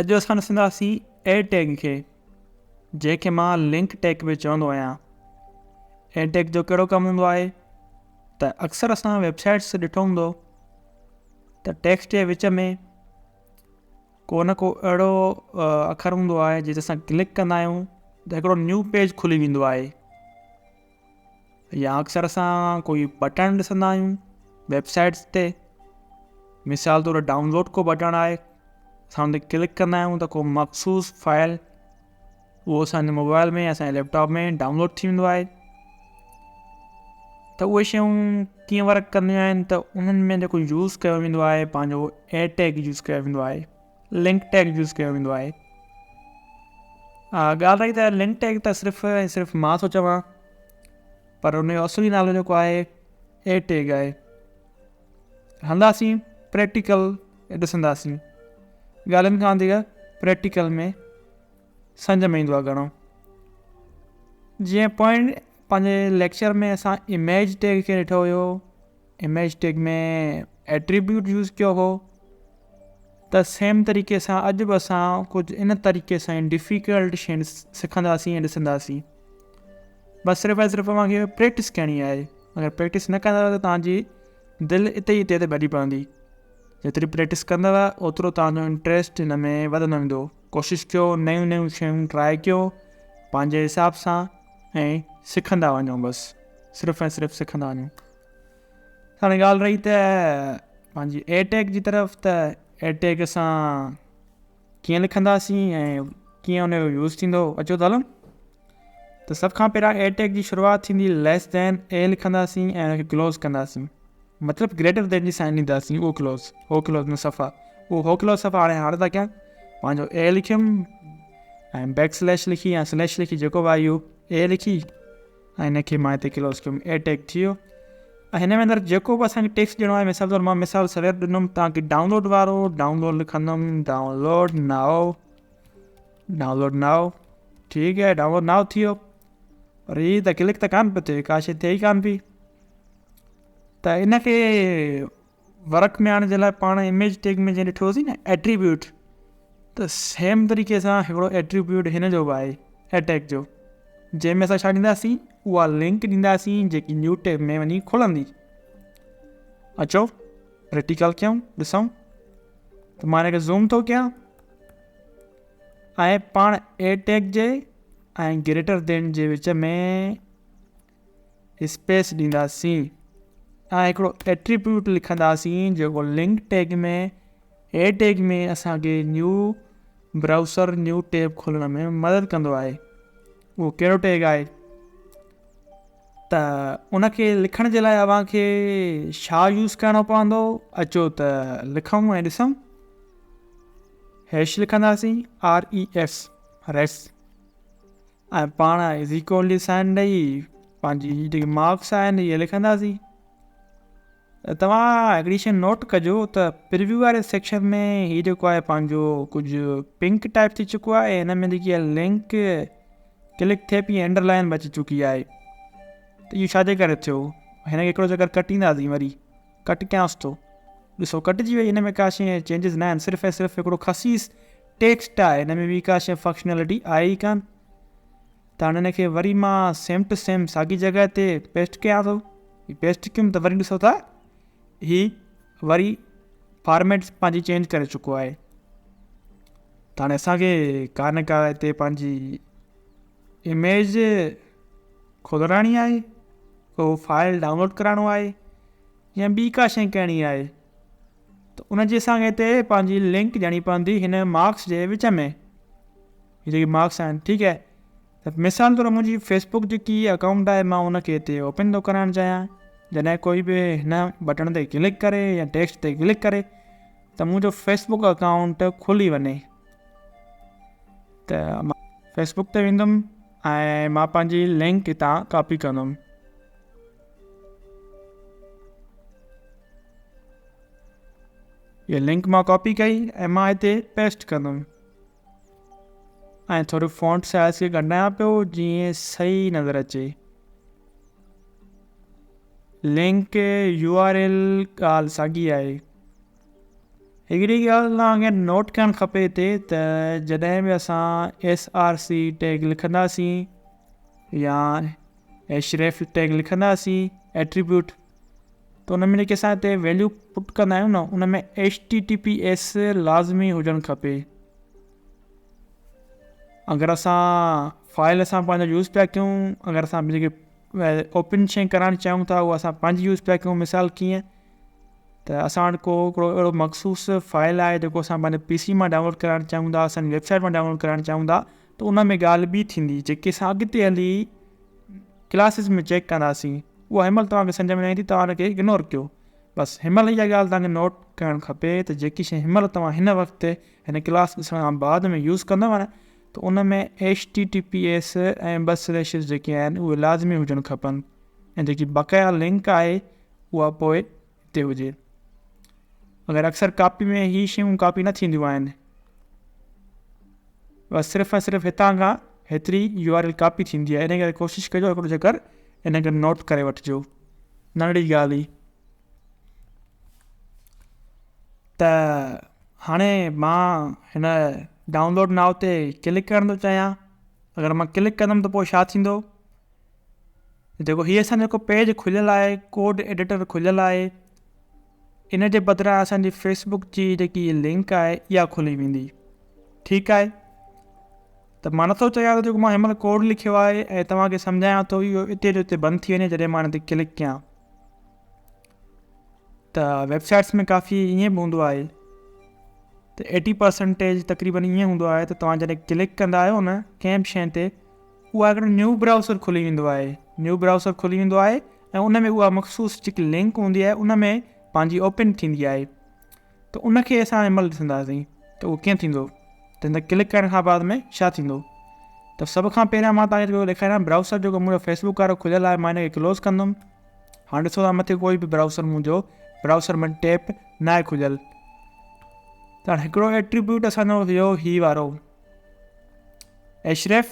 अॼु असां ॾिसंदासीं ए टैग खे, जंहिंखे मां लिंक टैग बि चवंदो आहियां। ए टैग जो कहिड़ो कमु हूंदो आहे त अक्सर असां वेबसाइट्स ॾिठो हूंदो त टेक्स्ट जे विच में को न को अहिड़ो अखर हूंदो आहे जिते असां क्लिक कंदा आहियूं त हिकिड़ो न्यू पेज खुली वेंदो आहे। या अक्सर असां कोई बटन ॾिसंदा आहियूं वेबसाइट्स ते, मिसाल तौरु डाउनलोड को बटन आहे, असां हुन ते क्लिक कंदा आहियूं त को मख़सूस फाइल उहो असांजे मोबाइल में असांजे लैपटॉप में डाउनलोड थी वेंदो आहे। त उहे शयूं कीअं वर्क कंदियूं आहिनि त उन्हनि में जेको यूज़ कयो वेंदो आहे पंहिंजो ए टैग यूज़ कयो वेंदो आहे, लिंक टैग यूज़ कयो वेंदो आहे। ॻाल्हि रही त लिंक टैग त सिर्फ़ु मां थो चवां, पर उनजो असली नालो जेको आहे ए टैग आहे। हलंदासीं प्रैक्टिकल ॾिसंदासीं, ॻाल्हियुनि खां वधीक प्रैक्टिकल में सम्झ में ईंदो आहे घणो। जीअं पॉइंट पंहिंजे लेक्चर में असां इमेज टैग खे ॾिठो हुयो, इमेज टैग में एट्रीब्यूट यूज़ कयो हो, त सेम तरीक़े सां अॼु बि असां कुझु इन तरीक़े सां डिफ़िकल्ट शयूं सिखंदासीं ऐं ॾिसंदासीं। बसि सिर्फ़ु ऐं सिर्फ़ु तव्हांखे प्रैक्टिस करणी आहे। अगरि प्रैक्टिस न कंदव त तव्हांजी दिलि हिते ई ते भॼी पवंदी। जेतिरी प्रैक्टिस कंदव ओतिरो तव्हांजो इंट्रस्ट हिन में वधंदो वेंदो। कोशिशि कयो, नयूं शयूं ट्राए कयो पंहिंजे हिसाब सां ऐं सिखंदा वञो, बसि सिर्फ़ु ऐं सिर्फ़ु सिखंदा वञो। हाणे ॻाल्हि रही त पंहिंजी ए टैग जी तरफ़, त ए टैग असां कीअं लिखंदासीं ऐं कीअं उनजो यूज़ थींदो, अचो त हलूं। त सभ खां पहिरियां ए टैग जी शुरूआति थींदी लेस दैन ए लिखंदासीं ऐं हुनखे क्लोज़ कंदासीं, मतिलबु ग्रेटर देन जी साइन ॾींदासीं, उहो क्लोज़ में सफ़ा, उहो क्लोज़ सफ़ा। हाणे था कयां पंहिंजो ए लिखियुमि ऐं बैक स्लैश लिखी या स्लैश लिखी, जेको बि आहे इहो ए लिखी ऐं हिनखे मां हिते क्लोज़ कयुमि, ए टैग थी वियो। ऐं हिन में अंदरि जेको बि असांखे टेक्स्ट ॾियणो आहे, मिसाल तौरु मां मिसाल सवेर ॾिनुमि तव्हांखे डाउनलोड वारो, डाउनलोड लिखंदुमि डाउनलोड नाओ, ठीकु आहे, डाउनलोड नाओ थी वियो। पर हीअ त क्लिक त कान पियो थिए, का शइ थिए ई कान पई। त इनखे वर्क में आणण जे लाइ पाण इमेज टैग में जीअं ॾिठोसीं न एट्रीब्यूट, त सेम तरीक़े सां हिकिड़ो एट्रीब्यूट हिन जो बि आहे ए टैग जो, जंहिंमें असां छा ॾींदासीं, उहा लिंक ॾींदासीं जेकी न्यू टैब में वञी खुलंदी। अचो प्रैक्टिकल कयूं, ॾिसूं। त मां हिनखे ज़ूम थो कयां ऐं पाण ए टैग जे ऐं ग्रेटर देन जे विच में स्पेस ॾींदासीं ऐं हिकिड़ो एट्रीब्यूट लिखंदासीं जेको लिंक टैग में ए टैग में असांखे न्यू ब्राउज़र न्यू टैब खोलण में मदद कंदो आहे। उहो कहिड़ो टैग आहे, त उनखे लिखण जे लाइ अव्हांखे छा यूज़ करिणो पवंदो, अचो त लिखूं ऐं ॾिसूं। हैश लिखंदासीं REF, रेस, ऐं पाण इज़ इक्वल साइन ॾेई पंहिंजी जेके मार्क्स आहिनि इहे लिखंदासीं। तव्हां हिकिड़ी शइ नोट कजो त प्रिव्यू वारे सेक्शन में हीअ जेको आहे पंहिंजो कुझु पिंक टाइप थी चुको आहे, हिन में जेकी आहे लिंक क्लिक थिए पई, अंडरलाइन बची चुकी आहे। त इहो छाजे करे थियो, हिनखे हिकिड़ो चकर कटींदासीं, वरी कट कयांसि थो, ॾिसो कटिजी वई। हिन में का शइ चेंजिस न आहिनि, सिर्फ़ु ऐं सिर्फ़ु हिकिड़ो खसीस टेक्स्ट आहे, हिन में बि का शइ फंक्शनैलिटी आहे ई कान। त हाणे हिनखे वरी मां सेम टू सेम साॻी जॻह ते पेस्ट कयां थो, पेस्ट कयुमि त वरी ॾिसो था हीअ वरी फॉर्मेट पंहिंजी चेंज करे चुको आहे। त हाणे असांखे का न का हिते पंहिंजी इमेज खोलाइणी आहे, को फाइल डाउनलोड कराइणो आहे या ॿी का शइ करणी आहे, त उनजी असांखे हिते पंहिंजी लिंक ॾियणी पवंदी हिन मार्क्स जे विच में। हीअ जेके मार्क्स आहिनि, ठीकु आहे। त मिसाल तौरु मुंहिंजी फेसबुक जेकी अकाउंट आहे, मां उनखे हिते ओपन थो कराइणु चाहियां। जॾहिं कोई बि हिन बटन ते क्लिक करे या टेक्स्ट ते क्लिक करे त मुंहिंजो फेसबुक अकाउंट खुली वञे। त मां फेसबुक ते वेंदुमि ऐं मां पंहिंजी लिंक हितां कॉपी कंदुमि। इहा लिंक मां कॉपी कई ऐं मां हिते पेस्ट कंदुमि ऐं थोरो फॉन्ट साइज़ खे घटायां पियो जीअं सही नज़र अचे। लिंक URL ॻाल्हि साॻी आहे, हिकिड़ी ॻाल्हि तव्हांखे नोट करणु खपे हिते त जॾहिं बि असां SRC टैग लिखंदासीं या href टैग लिखंदासीं एट्रीब्यूट, त उन में जेके असां हिते वैल्यू पुट कंदा आहियूं न, उन में HTTPS लाज़मी हुजणु खपे। अगरि असां फाइल असां पंहिंजो यूज़ पिया कयूं, अगरि असां जेके ओपन शइ करणु चाहियूं था उहा असां पंहिंजी यूज़ पिया कयूं, मिसाल कीअं त असां वटि को हिकिड़ो अहिड़ो मखसूस फाइल आहे जेको असां पंहिंजे PC मां डाउनलोड कराइणु चाहियूं था, असांजी वेबसाइट मां डाउनलोड कराइणु चाहियूं था, त उन में ॻाल्हि ॿी थींदी जेके असां अॻिते हली क्लासिस में चेक कंदासीं। उहा हिनमहिल तव्हांखे सम्झ में न ईंदी, तव्हां हुनखे इग्नोर कयो। बसि हिनमहिल इहा ॻाल्हि तव्हांखे नोट करणु खपे त जेकी शइ हिनमहिल तव्हां हिन वक़्तु हिन क्लास ॾिसण खां बाद में यूज़ कंदव न, त उन में HTTPS ऐं ॿ स्लैशिस जेके आहिनि उहे लाज़मी हुजणु खपनि, ऐं जेकी बक़ाया लिंक आहे उहा पोइ हिते हुजे। अगरि अक्सर कॉपी में ही शयूं कॉपी न थींदियूं आहिनि, बसि सिर्फ़ु ऐं सिर्फ़ु हितां खां हेतिरी URL कॉपी थींदी आहे। इन करे कोशिशि कजो हिकिड़ो चकर इन खे नोट करे वठिजो, नंढड़ी ॻाल्हि ई। त हाणे मां हिन डाउनलोड नाउ ते क्लिक करणु थो चाहियां। अगरि मां क्लिक कंदुमि त पोइ छा थींदो? जेको हीअ असांजो जेको पेज खुलियलु आहे, कोड एडिटर खुलियलु आहे, इन जे बदिरां असांजी फेसबुक जी जेकी लिंक आहे इहा खुली वेंदी। ठीकु आहे, त मां नथो चाहियां त जेको मां हिनमहिल कोड लिखियो आहे ऐं तव्हांखे सम्झायां थो इहो हिते जो हिते बंदि थी वञे जॾहिं मां हिन ते क्लिक कयां। त वेबसाइट्स में काफ़ी ईअं बि हूंदो आहे त 80% तक़रीबन ईअं हूंदो आहे त तव्हां जॾहिं क्लिक कंदा आहियो न कंहिं बि शइ ते, उहा हिकिड़ो न्यू ब्राउज़र खुली वेंदो आहे। न्यू ब्राउज़र खुली वेंदो आहे ऐं उन में उहा मख़सूस जेकी लिंक हूंदी आहे उन में पंहिंजी ओपन थींदी आहे। त उनखे असां हिनमहिल ॾिसंदासीं त उहो कीअं थींदो, त हिन क्लिक करण खां बाद में छा थींदो। त सभ खां पहिरियां मां तव्हांखे जेको ॾेखारियां, ब्राउज़र जेको मुंहिंजो फेसबुक वारो खुलियलु आहे, मां हिनखे क्लोज़ कंदुमि। हाणे ॾिसो था मथे कोई बि ब्राउज़र मुंहिंजो ब्राउज़र में टैब न आहे खुलियलु। त हाणे हिकिड़ो एट्रीब्यूट असांजो हुयो ही वारो href।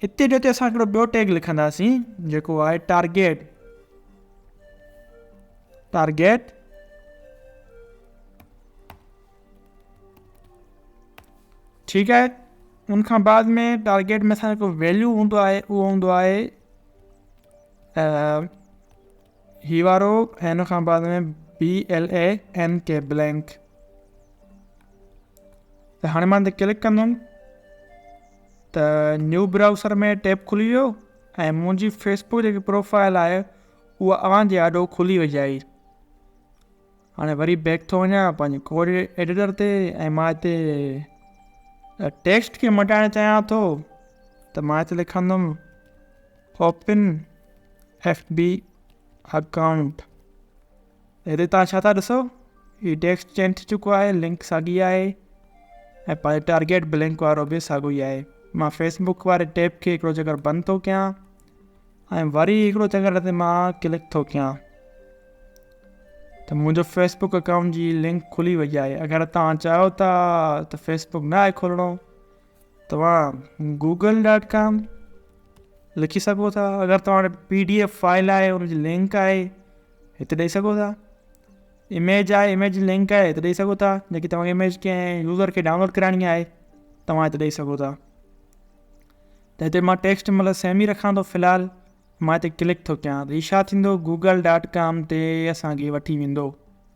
हिते जो हिते असां हिकिड़ो ॿियो टैग लिखंदासीं जेको आहे टारगेट। ठीकु आहे, उनखां बाद में टारगेट में असांजो जेको वैल्यू हूंदो आहे उहो हूंदो आहे ही वारो, ऐं हिन खां बाद में BLANK ब्लैंक। त हाणे मां हिन ते क्लिक कंदुमि त न्यू ब्राउज़र में टैब खुली वियो ऐं मुंहिंजी फेसबुक जेकी प्रोफाइल आहे उहा अवांजे आॾो खुली वई आहे। हाणे वरी बैक थो वञा पंहिंजे कोड एडिटर ते ऐं मां हिते टेक्स्ट खे मटाइणु चाहियां थो, त मां हिते लिखंदुमि ओपन FB अकाउंट। हिते तव्हां छा था ॾिसो, हीउ टेक्स्ट चेंज थी चुको आहे, लिंक साॻी आहे ऐं पंहिंजो टारगेट ब्लैंक वारो बि साॻियो ई आहे। मां फेसबुक वारे टैब खे हिकिड़ो चकर बंदि थो कयां ऐं वरी हिकिड़ो चकर ते मां क्लिक थो कयां त मुंहिंजो फेसबुक अकाउंट जी लिंक खुली वई आहे। अगरि तव्हां चाहियो था त फेसबुक न आहे खोलणो, तव्हां google.com लिखी सघो था। अगरि तव्हां वटि PDF फाइल आहे, उनजी लिंक आहे, हिते ॾेई सघो था। इमेज आहे, इमेज जी लिंक आहे, हिते ॾेई सघो था। जेकी तव्हांखे इमेज कंहिं यूज़र खे डाउनलोड कराइणी आहे तव्हां हिते ॾेई सघो था। त हिते मां टेक्स्ट मतिलबु सेम ई रखां थो फ़िलहालु। मां हिते क्लिक थो कयां त हीउ छा थींदो, google.com ते असांखे वठी वेंदो,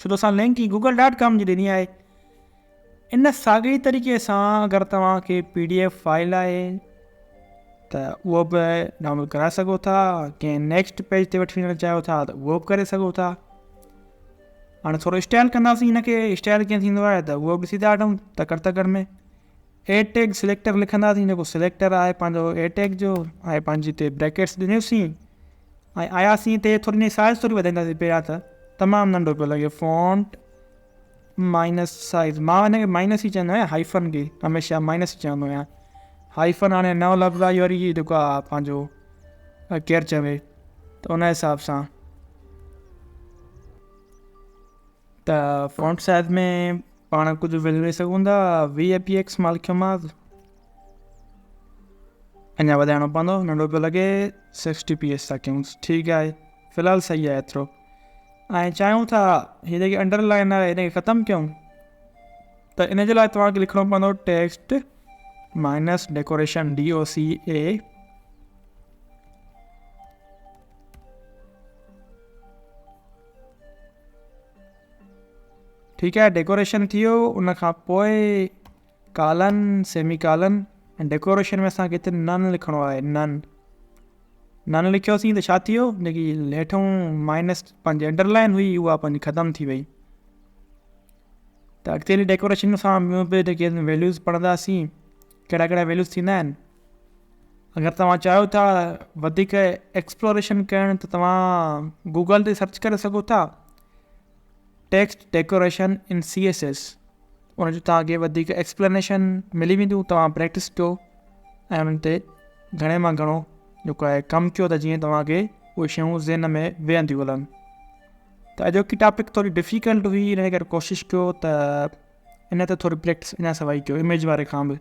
छो त असां लिंक ई google.com जी ॾिनी आहे। इन साॻिए तरीक़े सां अगरि तव्हांखे PDF फाइल आहे त उहो बि डाउनलोड कराए सघो था। कंहिं नेक्स्ट पेज ते वठी वञणु चाहियो था त उहो बि करे सघो था। हाणे थोरो स्टाइल कंदासीं हिनखे। स्टाइल कीअं थींदो आहे त उहो बि ॾिसी था वठूं। तकड़ में ए टैग सिलेक्टर लिखंदासीं, जेको सिलेक्टर आहे पंहिंजो ए टैग जो ऐं पंहिंजी हिते ब्रैकेट्स ॾिनियोसीं ऐं आयासीं हिते। थोरी हिन साइज़ थोरी वधाईंदासीं। पहिरियां त तमामु नंढो पियो लॻे, फ़ॉन्ट माइनस साइज़। मां हिनखे माइनस ई चवंदो आहियां, हाइफ़न खे हमेशह माइनस ई चवंदो आहियां। हाइफ़न हाणे नओं लफ़्ज़ आहे, वरी जेको आहे पंहिंजो केरु चवे, त उन हिसाब सां त फ़ॉन्ट साइज़ में पाण कुझु वैल्यू ॾेई सघूं था। VAPX मां लिखियोमांसि, अञा वधाइणो पवंदो, नंढो पियो लॻे। 60PS था कयूंसि। ठीकु आहे, फ़िलहालु सही आहे एतिरो। ऐं चाहियूं था हीअ जेकी अंडरलाइन आहे हिनखे ख़तमु कयूं, त इन जे लाइ तव्हांखे लिखिणो पवंदो टेक्स्ट माइनस डेकोरेशन DOCA ठीकु आहे। डेकोरेशन थी वियो, उन खां पोइ कालन सेमी कालन ऐं डेकोरेशन में असांखे हिते नन लिखिणो आहे। नन लिखियोसीं त छा थी वियो, जेकी हेठों माइनस पंहिंजी अंडरलाइन हुई उहा पंहिंजी ख़तमु थी वई। त अॻिते हली डेकोरेशन सां ॿियूं बि जेके वैल्यूज़ पढ़ंदासीं, कहिड़ा कहिड़ा वैल्यूज़ थींदा आहिनि। अगरि तव्हां चाहियो था वधीक एक्सप्लोरेशन करणु त तव्हां गूगल ते सर्च करे सघो था टेक्स्ट डेकोरेशन इन CSS, उनजो तव्हांखे वधीक एक्सप्लेनेशन मिली वेंदियूं। तव्हां प्रैक्टिस कयो ऐं उन्हनि ते घणे मां घणो जेको आहे कमु कयो त जीअं तव्हांखे उहे शयूं ज़हन में वेहंदियूं हलनि। त अॼोकी टॉपिक थोरी डिफ़िकल्ट हुई, हिन करे कोशिशि कयो त इन ते थोरी प्रैक्टिस अञा सवाई कयो इमेज वारे खां बि।